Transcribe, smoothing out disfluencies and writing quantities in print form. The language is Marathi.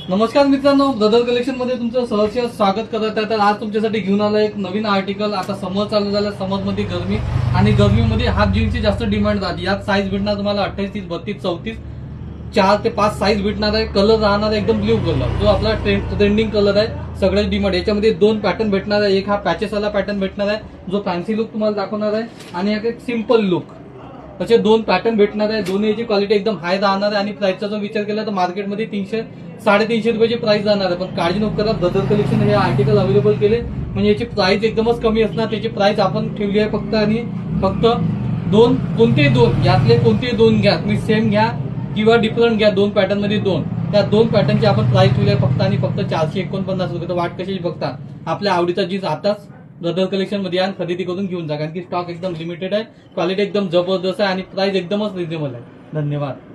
नमस्कार मित्रांनो, ब्रदर कलेक्शन मध्ये तुमचं सहर्ष स्वागत करत आहे. तर आज तुमच्यासाठी घेऊन आलं एक नवीन आर्टिकल. आता समर चालू झालं, समर मध्ये गरमी आणि गरमीमध्ये हाफ जीन्सची जास्त डिमांड राहते. यात साईज भेटणार तुम्हाला 28, 30, 32, 34 4 ते 5 साईज भेटणार आहे. कलर राहणार आहे एकदम ब्ल्यू कलर, जो आपला ट्रेंडिंग कलर आहे. सगळ्याच डिमांड. याच्यामध्ये 2 पॅटर्न भेटणार आहे. एक हा पॅचेस वाला पॅटर्न भेटणार आहे, जो फॅन्सी लुक तुम्हाला दाखवणार आहे, आणि एक सिंपल लुक. असे 2 पॅटर्न भेटणार आहे. दोन्हीची क्वालिटी एकदम हाय राहणार आहे. आणि प्राइसचा जो विचार केला तर मार्केटमध्ये 300-350 रुपयाची प्राइस जाणार आहे. पण काळजी नको करा, ब्रदर कलेक्शन हे आर्टिकल अवेलेबल केले म्हणजे याची प्राइस एकदमच कमी असणार. त्याची प्राइस आपण ठेवली आहे फक्त कोणतेही दोन यातले कोणतेही 2 घ्या, तुम्ही सेम घ्या किंवा डिफरंट घ्या. 2 पॅटर्न मध्ये 2, त्या 2 पॅटर्नची आपण प्राइस ठेवली आहे फक्त 449 रुपये. तर वाट कशाची बघता, आपल्या आवडीचा जीन्स आताच ब्रदर कलेक्शन मध्ये या, खरेदी करून घेऊन जा. कारण की स्टॉक एकदम लिमिटेड आहे, क्वालिटी एकदम जबरदस्त आहे आणि प्राइस एकदमच रिजनेबल आहे. धन्यवाद.